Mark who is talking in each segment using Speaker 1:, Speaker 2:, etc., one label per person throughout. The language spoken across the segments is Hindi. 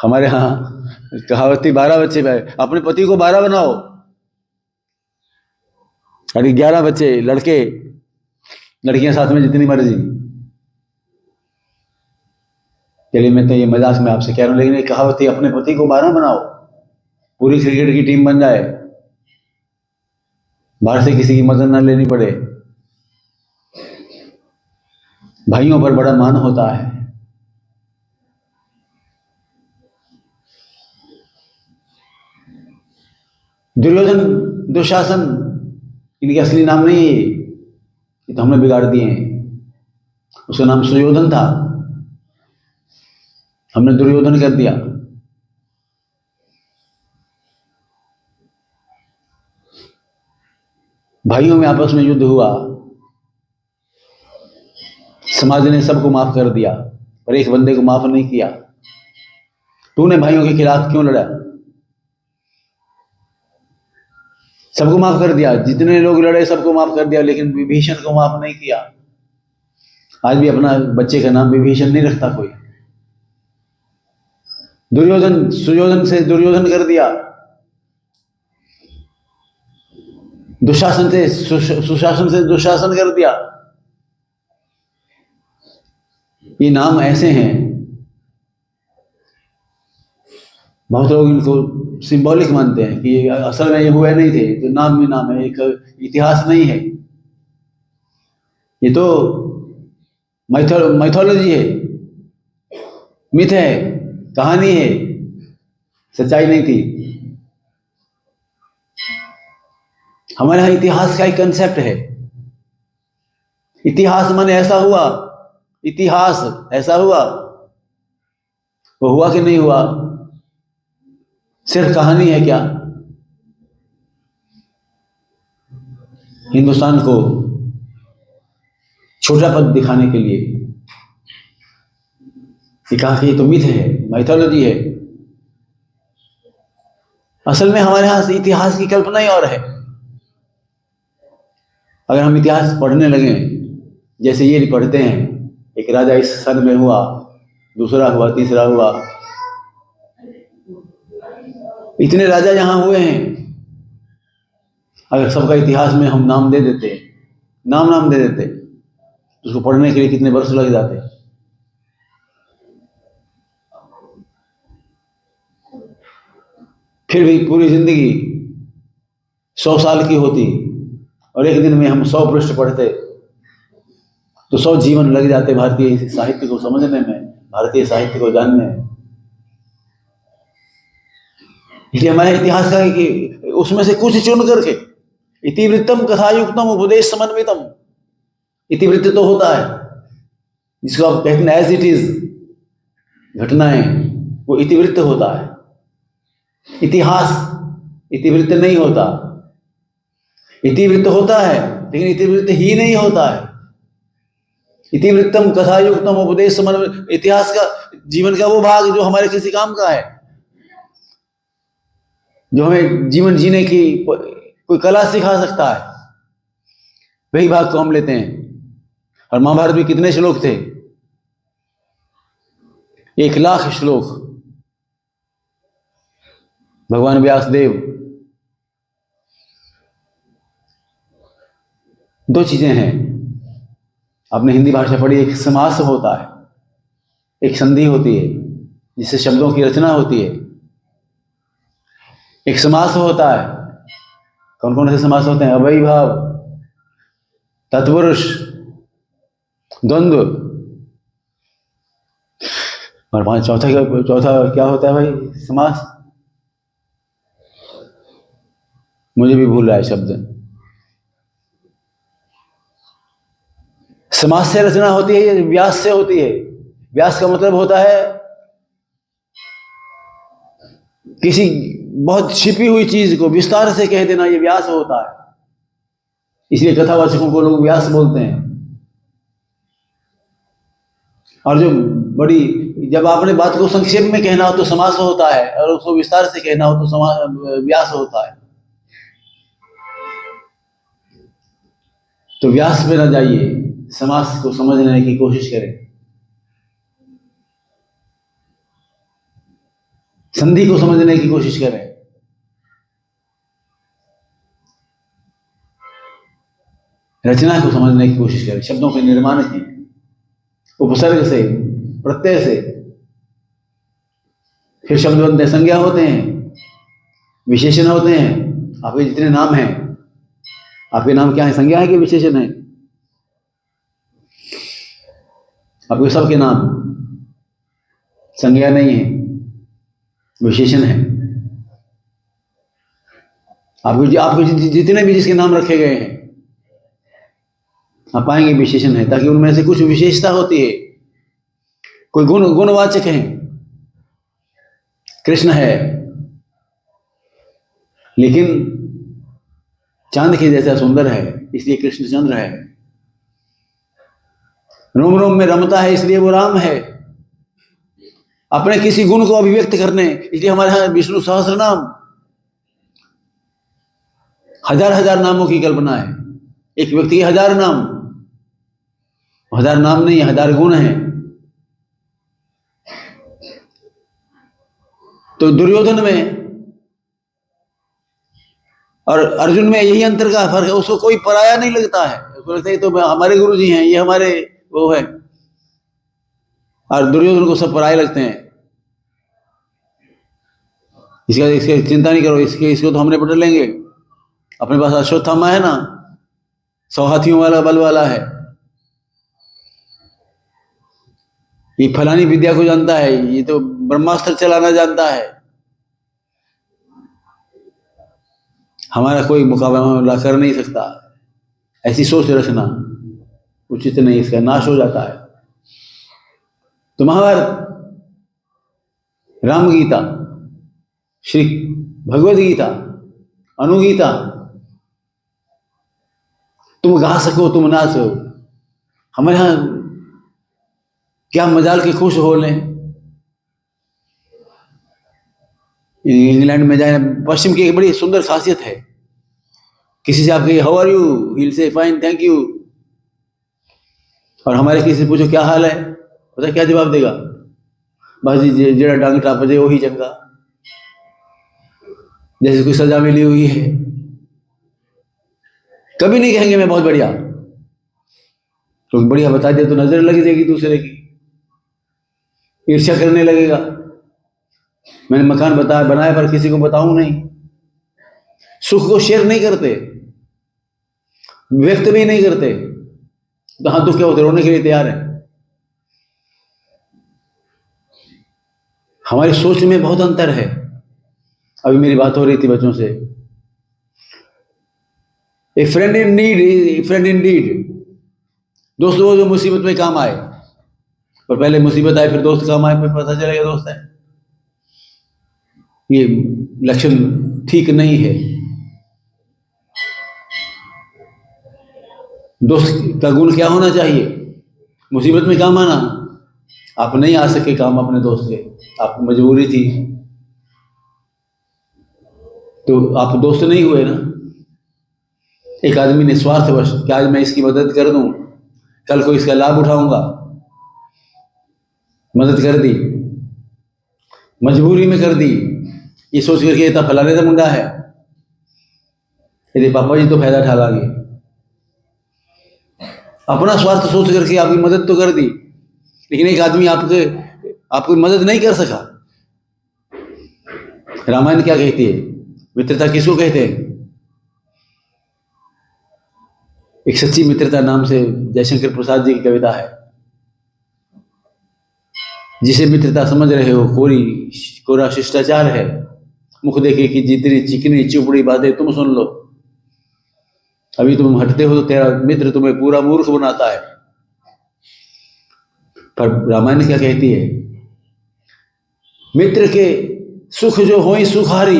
Speaker 1: हमारे यहाँ कहावती 12 बच्चे अपने पति को 12 बनाओ। अरे 11 बच्चे, लड़के लड़कियां साथ में जितनी मर्जी। चलिए मैं तो ये मजाक में आपसे कह रहा हूं, लेकिन ये कहावती अपने पति को 12 बनाओ, पूरी क्रिकेट की टीम बन जाए, बाहर से किसी की मदद ना लेनी पड़े। भाइयों पर बड़ा मान होता है। दुर्योधन, दुशासन, इनके असली नाम नहीं है ये तो हमने बिगाड़ दिए हैं। उसका नाम सुयोधन था, हमने दुर्योधन कर दिया। भाइयों में आपस में युद्ध हुआ, समाज ने सबको माफ कर दिया, पर एक बंदे को माफ नहीं किया। तूने भाइयों के खिलाफ क्यों लड़ा? सबको माफ कर दिया, जितने लोग लड़े सबको माफ कर दिया, लेकिन विभीषण को माफ नहीं किया। आज भी अपना बच्चे का नाम विभीषण नहीं रखता कोई। दुर्योधन, सुयोधन से दुर्योधन कर दिया, दुशासन से सुशासन से दुशासन कर दिया। ये नाम ऐसे हैं, बहुत लोग इनको सिंबॉलिक मानते हैं कि असल में ये हुए नहीं थे, तो नाम भी नाम है, एक इतिहास नहीं है। ये तो माइथोलॉजी है, मिथ है, कहानी है, सच्चाई नहीं थी। हमारे यहाँ इतिहास का एक कंसेप्ट है। इतिहास माने ऐसा हुआ, इतिहास ऐसा हुआ, वो हुआ कि नहीं हुआ, सिर्फ कहानी है क्या? हिंदुस्तान को छोटा पद दिखाने के लिए कहा कि ये तो मिथ है, माइथोलॉजी है। असल में हमारे यहां इतिहास की कल्पना ही और है। अगर हम इतिहास पढ़ने लगे, जैसे ये पढ़ते हैं, एक राजा इस सन में हुआ, दूसरा हुआ, तीसरा हुआ, इतने राजा यहां हुए हैं। अगर सबका इतिहास में हम नाम दे देते, नाम दे देते, तो उसको पढ़ने के लिए कितने वर्ष लग जाते। फिर भी पूरी जिंदगी 100 साल की होती, और एक दिन में हम 100 पृष्ठ पढ़ते, तो 100 जीवन लग जाते भारतीय साहित्य को समझने में, भारतीय साहित्य को जानने में। इसलिए हमारे इतिहास का कि उसमें से कुछ चुन करके, इतिवृत्तम कथायुक्तम उपदेश समन्वितम, इतिवृत्त तो होता है जिसको आप कहते हैं एज इट इज घटनाएं, वो इतिवृत्त होता है। इतिहास इतिवृत्त नहीं होता। इतिवृत्त होता है लेकिन इतिवृत्त ही नहीं होता है। इतिवृत्तम कथायुक्तम उपदेश समन्वित, इतिहास का, जीवन का वो भाग जो हमारे किसी काम का है, जो हमें जीवन जीने की कोई कला सिखा सकता है, वही भाग को हम लेते हैं। और महाभारत में कितने श्लोक थे? 1,00,000 श्लोक। भगवान व्यासदेव, दो चीजें हैं, आपने हिंदी भाषा पढ़ी, एक समास होता है, एक संधि होती है जिससे शब्दों की रचना होती है, एक समास होता है। कौन कौन से समास होते हैं? अव्ययी भाव, तत्पुरुष, द्वंद्व, और चौथा क्या होता है भाई? समास। मुझे भी भूल रहा है शब्द। समास से रचना होती है, व्यास से होती है। व्यास का मतलब होता है किसी बहुत छिपी हुई चीज को विस्तार से कह देना, ये व्यास होता है। इसलिए कथावाचकों को लोग व्यास बोलते हैं। और जो बड़ी, जब आपने बात को संक्षेप में कहना हो तो समास होता है, और उसको विस्तार से कहना हो तो व्यास होता है। तो व्यास पे न जाइए, समास को समझने की कोशिश करें। संधि को समझने की कोशिश करें। रचना को समझने की कोशिश करें, शब्दों के निर्माण की, उपसर्ग से, प्रत्यय से, फिर शब्द बनते हैं, संज्ञा होते हैं, विशेषण होते हैं। आपके जितने नाम हैं, आपके नाम क्या है, संज्ञा है कि विशेषण है? आपके सबके नाम संज्ञा नहीं है, विशेषण है। आपके जितने भी जिसके नाम रखे गए हैं, आप पाएंगे विशेषण है, ताकि उनमें से कुछ विशेषता होती है, कोई गुणवाचक है। कृष्ण है, लेकिन चांद के जैसा सुंदर है, इसलिए कृष्ण चंद्र है। रोम रोम में रमता है, इसलिए वो राम है। अपने किसी गुण को अभिव्यक्त करने, इसलिए हमारे यहां विष्णु सहस्त्र नाम, हजार हजार नामों की कल्पना है। एक व्यक्ति के हजार नाम, हजार नाम नहीं, हजार गुण हैं। तो दुर्योधन में और अर्जुन में यही अंतर का फर्क है। उसको कोई पराया नहीं लगता है, उसको लगता है तो हमारे गुरु जी हैं, ये हमारे वो है। और दुर्योधन को सब पराये लगते हैं। इसकी चिंता नहीं करो, इसको तो हमने पकड़ लेंगे। अपने पास अश्वत्थामा है ना, 100 हाथियों वाला बल वाला है। ये फलानी विद्या को जानता है, ये तो ब्रह्मास्त्र चलाना जानता है। हमारा कोई मुकाबला कर नहीं सकता। ऐसी सोच रखना उचित नहीं, इसका नाश हो जाता है। तो महाभारत, राम गीता, श्री भगवद गीता, अनुगीता, तुम गा सको तुम ना सको, हमारे यहां क्या मजाल के खुश हो लें। इंग्लैंड में जाए, पश्चिम की एक बड़ी सुंदर खासियत है, किसी से आप कहिए how are you, he will say fine thank you. और हमारे किसी से पूछो क्या हाल है, पता क्या जवाब देगा? बस जी जेड़ा डांग टाप जे वही चंगा, जैसे कोई सजा मिली हुई है। कभी नहीं कहेंगे मैं बहुत बढ़िया, तो बढ़िया बता दिया तो नजर लग जाएगी दूसरे की, ईर्ष्या करने लगेगा। मैंने मकान बनाया पर किसी को बताऊं नहीं। सुख को शेयर नहीं करते, व्यक्त भी नहीं करते, तो हाँ दुख क्या होते, रोने के लिए तैयार है। हमारी सोच में बहुत अंतर है। अभी मेरी बात हो रही थी बच्चों से, a friend in need, friend in deed. दोस्त वो जो मुसीबत में काम आए, पर पहले मुसीबत आए फिर दोस्त काम आए, फिर पता चलेगा दोस्त है। ये लक्षण ठीक नहीं है। दोस्त का गुण क्या होना चाहिए? मुसीबत में काम आना। आप नहीं आ सके काम अपने दोस्त के, आपकी मजबूरी थी, तो आप दोस्त नहीं हुए ना। एक आदमी ने स्वार्थवश कि आज मैं इसकी मदद कर दूं, कल को इसका लाभ उठाऊंगा, मदद कर दी, मजबूरी में कर दी, ये सोच करके इतना फलाने का मुंडा है, यदि पापा जी तो फायदा उठा लागे। अपना स्वार्थ सोच करके आपकी मदद तो कर दी, लेकिन एक आदमी आपकी मदद नहीं कर सका। रामायण क्या कहती है? मित्रता किसको कहते हैं? एक सच्ची मित्रता नाम से जयशंकर प्रसाद जी की कविता है। जिसे मित्रता समझ रहे हो कोरा शिष्टाचार है, मुख देखे कि जितनी चिकनी चुपड़ी बातें तुम सुन लो, अभी तुम हटते हो तो तेरा मित्र तुम्हें पूरा मूर्ख बनाता है। पर रामायण क्या कहती है? मित्र के सुख जो होई सुखारी,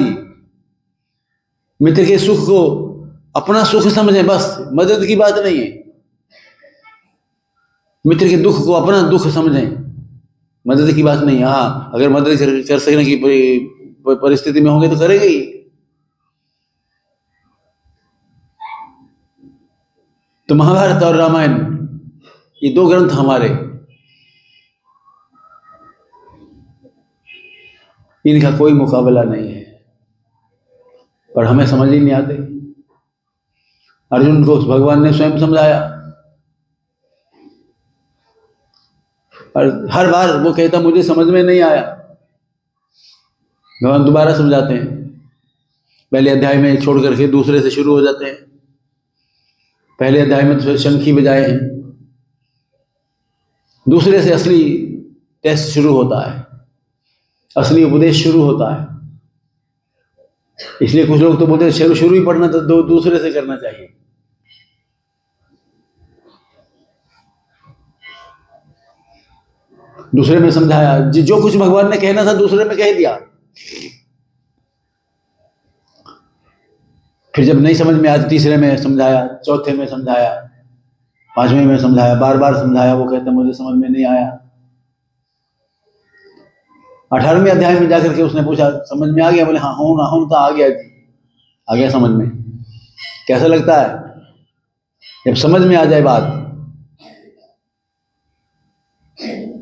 Speaker 1: मित्र के सुख को अपना सुख समझें, बस मदद की बात नहीं है। मित्र के दुख को अपना दुख समझें, मदद की बात नहीं है। हाँ, अगर मदद कर सकने की परिस्थिति में होंगे तो करेंगे ही। तो महाभारत और रामायण, ये दो ग्रंथ हमारे, इनका कोई मुकाबला नहीं है, पर हमें समझ ही नहीं आते। अर्जुन को भगवान ने स्वयं समझाया, और हर बार वो कहता मुझे समझ में नहीं आया। भगवान दोबारा समझाते हैं, पहले अध्याय में छोड़ करके दूसरे से शुरू हो जाते हैं। पहले अध्याय में तो शंखी बजाए हैं, दूसरे से असली टेस्ट शुरू होता है, असली उपदेश शुरू होता है। इसलिए कुछ लोग तो बोलते हैं शुरू ही पढ़ना तो दूसरे से करना चाहिए। दूसरे में समझाया, जो कुछ भगवान ने कहना था दूसरे में कह दिया। फिर जब नहीं समझ में आया, तीसरे में समझाया, चौथे में समझाया, पांचवें में समझाया, बार बार समझाया। वो कहते मुझे समझ में नहीं आया। 18वें अध्याय में जाकर के उसने पूछा, समझ में आ गया? बोले हाँ, हूं ना हूं तो आ गया समझ में। कैसा लगता है जब समझ में आ जाए बात?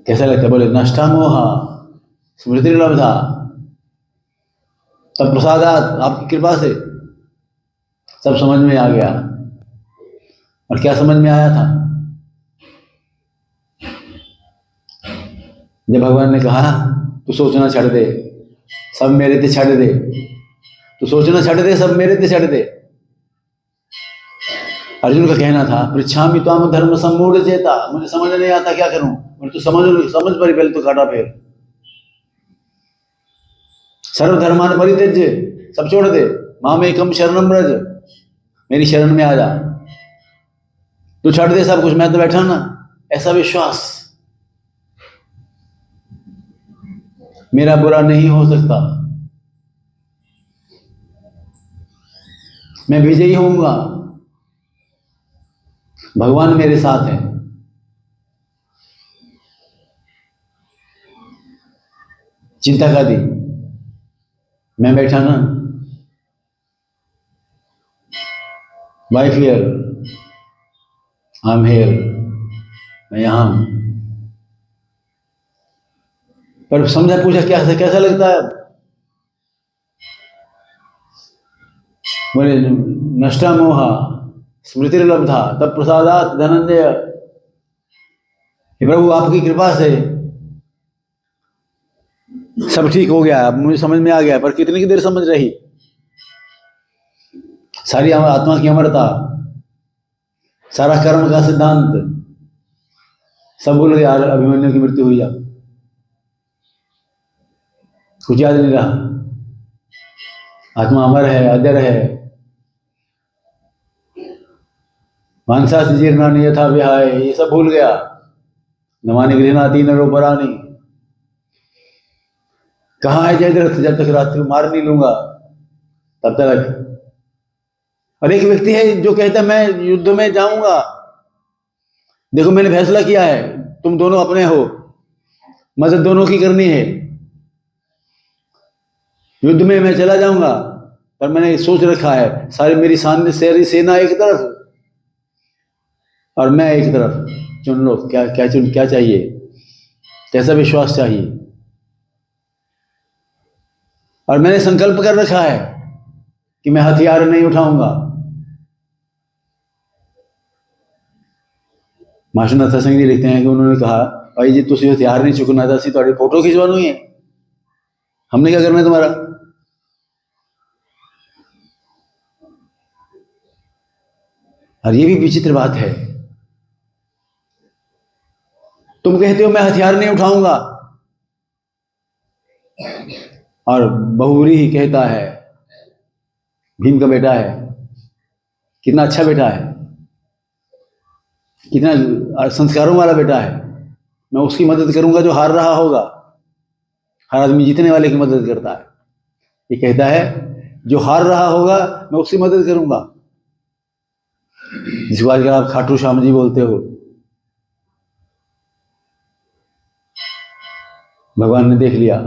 Speaker 1: कैसा लगता है? बोले नष्टा मोहा स्मृति लब्धा तब प्रसादात, आपकी कृपा से सब समझ में आ गया। और क्या समझ में आया था? जब भगवान ने कहा तू सोचना छोड़ दे, सब मेरे ते छोड़ दे, तू सोचना छोड़ दे, सब मेरे ते छोड़ दे। अर्जुन का कहना था, पृच्छामि त्वाम धर्म सम्मूढ़ चेता, मुझे समझ नहीं आता क्या करूं। और तू समझ पर पहले तो काटा फेर। सर्वधर्मान परित्यज्य, सब छोड़ दे, माम एकम शरणम व्रज, मेरी शरण में आ जा। तू छोड़ दे सब कुछ, मैं तो बैठा ना। ऐसा विश्वास मेरा बुरा नहीं हो सकता, मैं विजयी होऊंगा, भगवान मेरे साथ है। चिंता का दी, मैं बैठा ना। Why fear, I am here, मैं यहां हूं। पर समझा, पूछा कैसा लगता है? बोले नष्टा मोहा स्मृति लब्धा तब प्रसादात धनंजय। प्रभु आपकी कृपा से सब ठीक हो गया, अब मुझे समझ में आ गया। पर कितनी की देर समझ रही? सारी आत्मा की अमरता, सारा कर्म का सिद्धांत सब भूल गया। अभिमन्यु की मृत्यु हुई जब, कुछ याद नहीं रहा। आत्मा अमर है, अजर है। मानसा से जीर्णानि यथा विहाय, ये सब भूल गया। नमानि गृह्णाति नरोपराणि, कहाँ है जयद्रथ? जब तक रात्रि मार नहीं लूंगा तब तक। और एक व्यक्ति है जो कहता है मैं युद्ध में जाऊंगा। देखो मैंने फैसला किया है, तुम दोनों अपने हो, मदद दोनों की करनी है। युद्ध में मैं चला जाऊंगा, पर मैंने सोच रखा है सारी मेरी सारी सेना एक तरफ और मैं एक तरफ। चुन लो क्या चाहिए, कैसा विश्वास चाहिए। और मैंने संकल्प कर रखा है कि मैं हथियार नहीं उठाऊंगा। मास्टर नथा सिंह जी लिखते हैं कि उन्होंने कहा, भाई जी तुम हथियार नहीं चुकना था, असी तुम्हारी फोटो खिंचवानी है, हमने क्या करना है तुम्हारा। और ये भी विचित्र बात है, तुम कहते हो मैं हथियार नहीं उठाऊंगा, और बहुरी ही कहता है, भीम का बेटा है, कितना अच्छा बेटा है, कितना संस्कारों वाला बेटा है, मैं उसकी मदद करूंगा जो हार रहा होगा। हर आदमी जीतने वाले की मदद करता है। ये कहता है जो हार रहा होगा मैं उसकी मदद करूंगा, जिसको आजकल आप खाटू श्याम जी बोलते हो। भगवान ने देख लिया,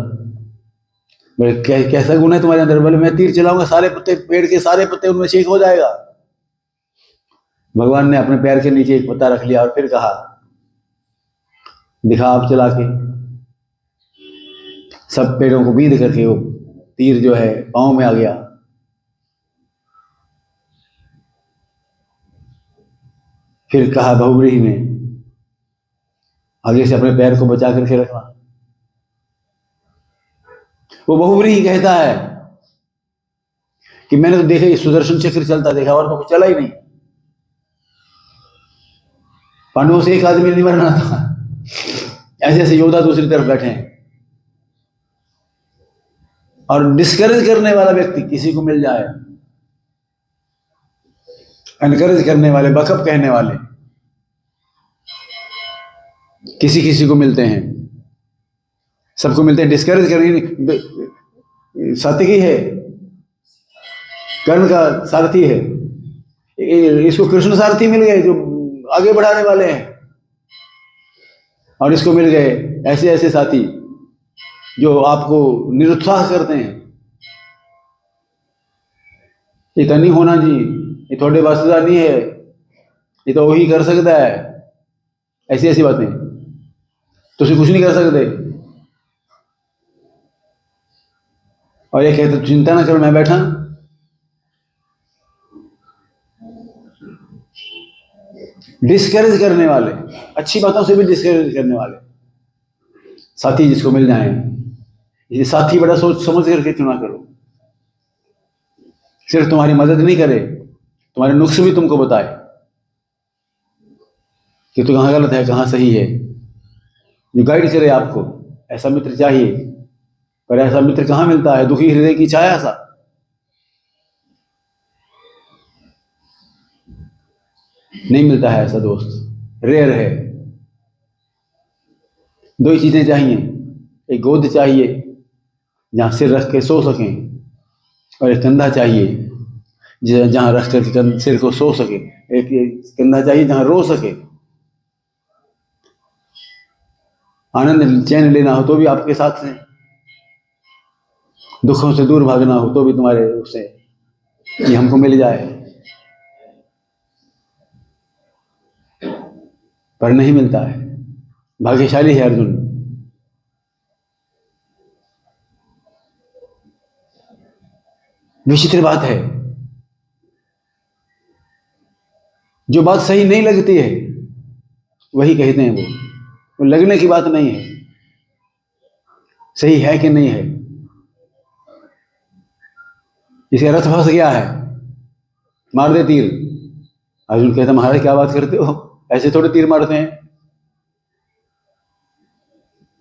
Speaker 1: बोले कैसा गुण है तुम्हारे अंदर? बोले मैं तीर चलाऊंगा, सारे पत्ते, पेड़ के सारे पत्ते उनमें छेद हो जाएगा। भगवान ने अपने पैर के नीचे एक पत्ता रख लिया और फिर कहा, दिखा आप चला के। सब पेड़ों को बीध करके वो तीर जो है पांव में आ गया। फिर कहा बहुव्रीहि ने आगे से अपने पैर को बचा करके रखना। वो बहुव्रीहि कहता है कि मैंने तो देखा ये सुदर्शन चक्र चलता देखा और तो कुछ चला ही नहीं। पांडवों से एक आदमी नहीं मरना था, ऐसे ऐसे योद्धा दूसरी तरफ बैठे हैं। और डिस्करेज करने वाला व्यक्ति किसी को मिल जाए, एनकरेज करने वाले, बकअप कहने वाले किसी किसी को मिलते हैं, सबको मिलते हैं। डिस्करेज करने सात्विकी है, कर्ण का सारथी है, इसको कृष्ण सारथी मिल गए जो आगे बढ़ाने वाले हैं, और इसको मिल गए ऐसे ऐसे साथी जो आपको निरुत्साह करते हैं। ये तो नहीं होना जी, ये थोड़े वास्ता नहीं है, ये तो वही कर सकता है, ऐसी ऐसी बातें। तुम कुछ नहीं कर सकते। और ये कहते चिंता ना करो मैं बैठा। डिस्करेज करने वाले, अच्छी बातों से भी डिस्करेज करने वाले साथी जिसको मिल जाए, ये साथी बड़ा सोच समझ करके चुना करो। सिर्फ तुम्हारी मदद नहीं करे, तुम्हारे नुक्स भी तुमको बताए कि तू कहाँ गलत है कहाँ सही है, जो गाइड करे आपको। ऐसा मित्र चाहिए, पर ऐसा मित्र कहाँ मिलता है? दुखी हृदय की छाया सा। नहीं मिलता है ऐसा दोस्त, रेयर है। दो ही चीजें चाहिए, एक गोद चाहिए जहां सिर रख के सो सकें, और एक कंधा चाहिए जहां रख कर सिर को सो सके। एक कंधा चाहिए जहां रो सके। आनंद चैन लेना हो तो भी आपके साथ है, दुखों से दूर भागना हो तो भी तुम्हारे उससे ये हमको मिल जाए, पर नहीं मिलता है। भाग्यशाली है अर्जुन। विचित्र बात है, जो बात सही नहीं लगती है वही कहते हैं। वो लगने की बात नहीं है, सही है कि नहीं है। इसे रथ फंस गया है, मार दे तीर। अर्जुन कहता महाराज क्या बात करते हो, ऐसे थोड़े तीर मारते हैं,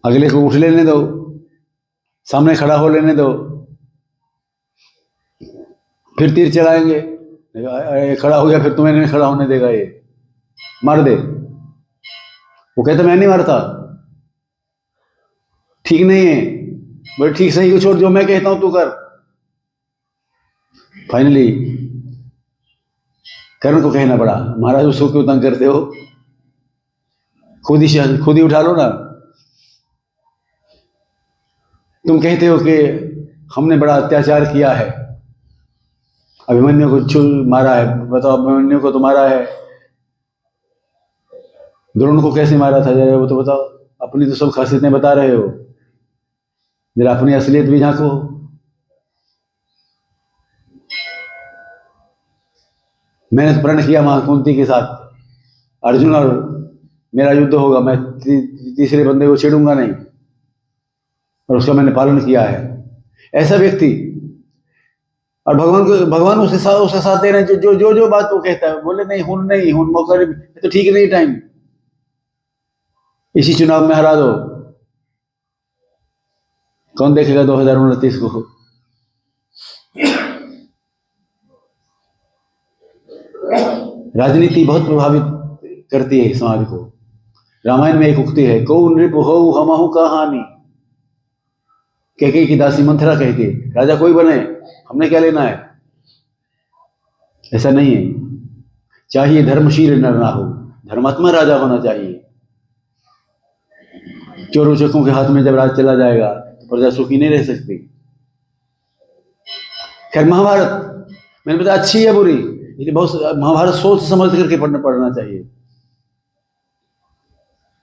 Speaker 1: अगले को उठ लेने दो, सामने खड़ा हो लेने दो, फिर तीर चलाएंगे। खड़ा हो गया फिर तुम्हें नहीं खड़ा होने देगा, ये मार दे। वो कहता मैं नहीं मारता, ठीक नहीं है। बोले ठीक सही को छोड़, जो मैं कहता हूं तू कर। फाइनली कर्ण को कहना पड़ा महाराज उसको क्यों तंग करते हो, खुद ही उठा लो ना। तुम कहते हो कि हमने बड़ा अत्याचार किया है, अभिमन्यु को मारा है, बताओ अभिमन्यु को तो मारा है, द्रोण को कैसे मारा था जरा वो तो बताओ। अपनी तो सब खासियतें बता रहे हो, जरा अपनी असलियत भी झांको। मैंने तो प्रण किया वहां कुंती के साथ, अर्जुन और मेरा युद्ध होगा, मैं तीसरे बंदे को छेड़ूंगा नहीं, और उसका मैंने पालन किया है। ऐसा व्यक्ति, और भगवान उसे साथ दे रहे हैं। जो बात वो कहता है, बोले नहीं हूं मौका तो ठीक नहीं टाइम, इसी चुनाव में हरा दो। कौन देखेगा 2029 को? राजनीति बहुत प्रभावित करती है समाज को। रामायण में एक उक्ति है, को नृप हो हमहु कहानी। कैकेयी की दासी मंथरा कहती है राजा कोई बने, हमने क्या लेना है। ऐसा नहीं है, चाहिए धर्मशील नर ना हो, धर्मात्मा राजा होना चाहिए। चोरों चक्कों के हाथ में जब राज चला जाएगा तो प्रजा सुखी नहीं रह सकती। खैर महाभारत मैंने बताया अच्छी है बुरी, लेकिन बहुत महाभारत सोच समझ करके पढ़ना चाहिए।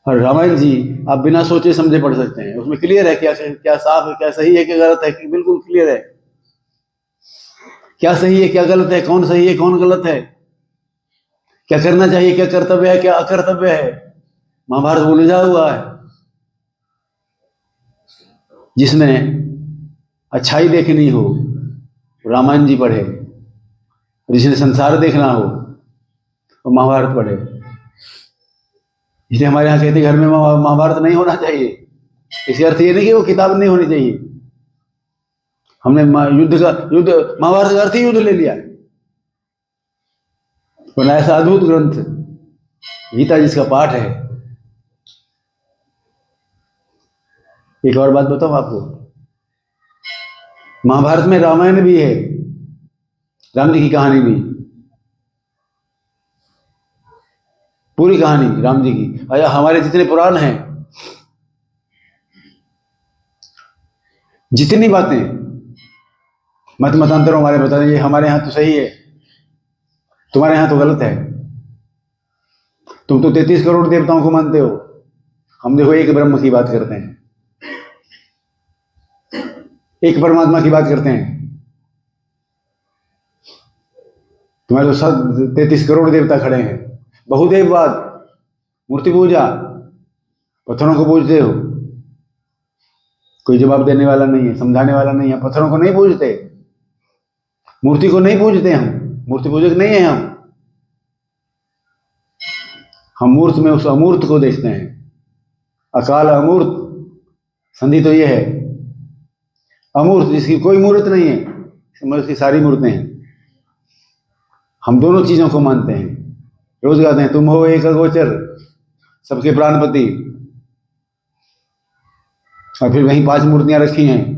Speaker 1: और रामायण जी आप बिना सोचे समझे पढ़ सकते हैं, उसमें क्लियर है क्या क्या साफ है, क्या सही है, क्या गलत है, बिल्कुल क्लियर है। क्या सही है, क्या गलत है, कौन सही है, कौन गलत है, क्या करना चाहिए, क्या कर्तव्य है, क्या अकर्तव्य है। महाभारत उलझा हुआ है। जिसने अच्छाई देखनी हो रामायण जी पढ़े, जिसने संसार देखना हो वो महाभारत पढ़े। इसलिए हमारे यहाँ कहते घर में महाभारत नहीं होना चाहिए। इसका अर्थ ये नहीं कि वो किताब नहीं होनी चाहिए। हमने युद्ध महाभारत का अर्थ ही युद्ध ले लिया है। वरना ऐसा अद्भुत ग्रंथ गीता जिसका पाठ है। एक और बात बताऊं आपको, महाभारत में रामायण भी है, राम जी की कहानी भी, पूरी कहानी राम जी की। अच्छा, हमारे जितने पुराण हैं, जितनी बातें मत मतांतरों वाले बता देंगे हमारे यहाँ तो सही है, तुम्हारे यहाँ तो गलत है। तुम तो 33 करोड़ देवताओं को मानते हो, हम देखो एक ब्रह्म की बात करते हैं, एक परमात्मा की बात करते हैं। तुम्हारे तो सब 33 करोड़ देवता खड़े हैं। बहुदेववाद, मूर्ति पूजा, पत्थरों को पूजते हो, कोई जवाब देने वाला नहीं है, समझाने वाला नहीं है। पत्थरों को नहीं पूजते, मूर्ति को नहीं पूजते, हम मूर्ति पूजक नहीं है। हम मूर्त में उस अमूर्त को देखते हैं। अकाल अमूर्त, संधि तो ये है। अमूर्त जिसकी कोई मूर्त नहीं है, मगर उसकी सारी मूर्तें हैं। हम दोनों चीजों को मानते हैं। रोज गाते हैं, तुम हो एक अगोचर सबके प्राणपति, और फिर वहीं 5 मूर्तियां रखी हैं,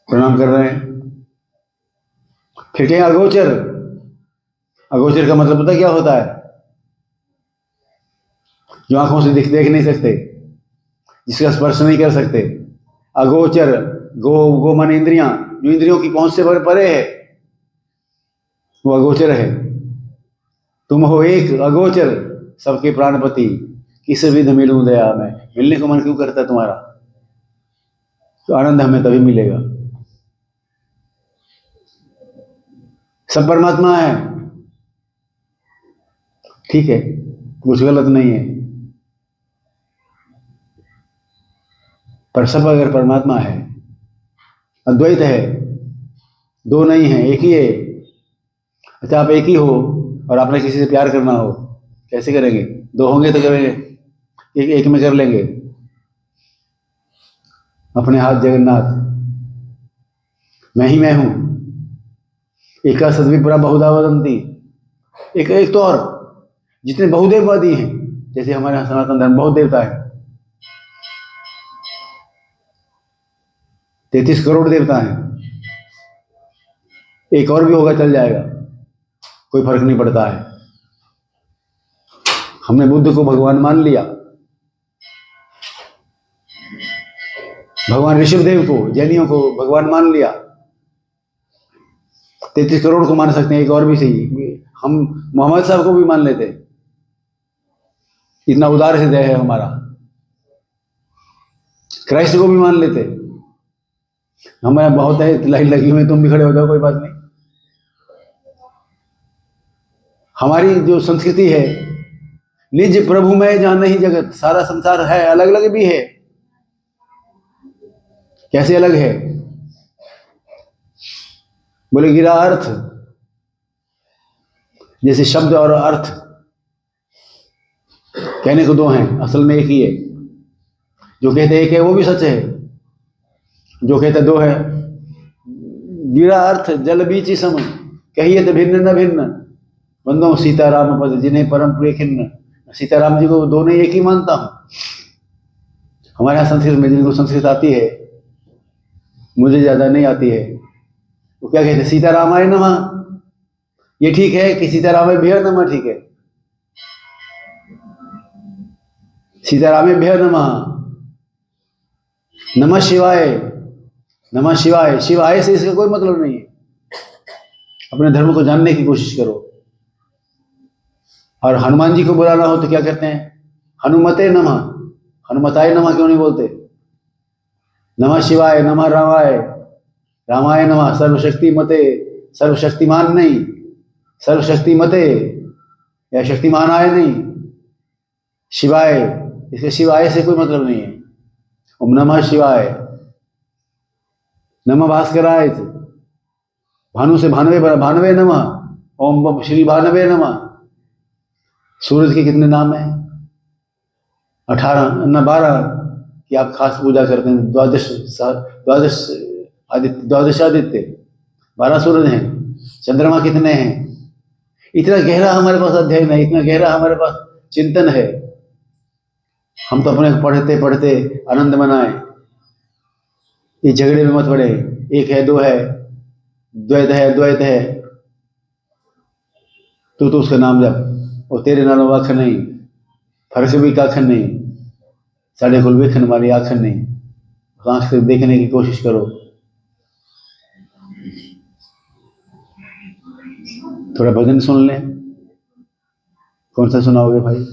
Speaker 1: प्रणाम कर रहे हैं। फिर कहें अगोचर, अगोचर का मतलब पता क्या होता है? जो आंखों से देख नहीं सकते, जिसका स्पर्श नहीं कर सकते। अगोचर, गो माने इंद्रियां, जो इंद्रियों की पहुंच से परे है, वो अगोचर है। तुम हो एक अगोचर सबके प्राणपति, किस विध मिलूं दया में। मिलने को मन क्यों करता है तुम्हारा? तो आनंद हमें तभी मिलेगा। सब परमात्मा है, ठीक है, कुछ गलत नहीं है, पर सब अगर परमात्मा है, अद्वैत है, दो नहीं है, एक ही है। अच्छा, आप एक ही हो और आपने किसी से प्यार करना हो, कैसे करेंगे? 2 होंगे तो करेंगे, एक में कर लेंगे। अपने हाथ जगन्नाथ, मैं ही मैं हूं। एक सद्विप्रा बहुधा वदंती। एक तो और जितने बहुदेववादी हैं, जैसे हमारे यहाँ सनातन धर्म बहुत देवता है, 33 करोड़ देवता हैं। एक और भी होगा चल जाएगा, कोई फर्क नहीं पड़ता है। हमने बुद्ध को भगवान मान लिया, भगवान ऋषभदेव को, जैनियों को भगवान मान लिया। 33 करोड़ को मान सकते हैं, एक और भी सही। हम मोहम्मद साहब को भी मान लेते, इतना उदार हृदय है हमारा। क्राइस्ट को भी मान लेते। हमारे बहुत है, लाइन लगी हुई, तुम भी खड़े हो जाओ, कोई बात नहीं। हमारी जो संस्कृति है, निज प्रभु में जान नहीं जगत, सारा संसार है, अलग अलग भी है। कैसे अलग है? बोले गिरा अर्थ, जैसे शब्द और अर्थ कहने को 2 हैं, असल में एक ही है। जो कहते एक है वो भी सच है, जो कहते 2 है। गिरा अर्थ जल बीच सम, कहिए तो भिन्न न भिन्न, बंदो सीताराम पद जिन्हें परम प्रिय खिन्न। सीताराम जी को दोनों एक ही मानता हूं। हमारे यहाँ संस्कृत में, जिनको संस्कृत आती है, मुझे ज्यादा नहीं आती है, वो क्या कहते हैं? सीतारामाय नमः। ये ठीक है कि सीतारामाय भ्य नमः? ठीक है, सीतारामे भ्य नमः, नमः शिवाय, नमः शिवाय। शिवाय से इसका कोई मतलब नहीं है। अपने धर्म को जानने की कोशिश करो। और हनुमान जी को बुलाना हो तो क्या कहते हैं? हनुमते नमः। हनुमताय नमः क्यों नहीं बोलते? नमः शिवाय, नमः रामाय, रामाय नमः, सर्वशक्ति मते, सर्वशक्तिमान नहीं, सर्वशक्ति मते, या शक्तिमान आए नहीं, शिवाय। इसके शिवाय से कोई मतलब नहीं है। ओम नमः शिवाय, नमः भास्कराय, भानु से भानवे बना, भानवे नमः, ओम श्री भानवे नमः। सूरज के कितने नाम हैं? 18 न 12 की आप खास पूजा करते हैं। द्वादश आदित्य, द्वादशादित्य, 12 सूरज हैं। चंद्रमा कितने हैं? इतना गहरा हमारे पास अध्ययन है, इतना गहरा हमारे पास चिंतन है। हम तो अपने पढ़ते पढ़ते आनंद मनाए, ये झगड़े में मत पड़े। एक है, दो है, द्वैत है, द्वैत है, तो उसका नाम जप, और तेरे नालों आखन नहीं, फर्क भी काखन नहीं, साढ़े कुल वेखन वाली आखन नहीं। आंख से देखने की कोशिश करो। थोड़ा भजन सुन लें। कौन सा सुनाओगे भाई?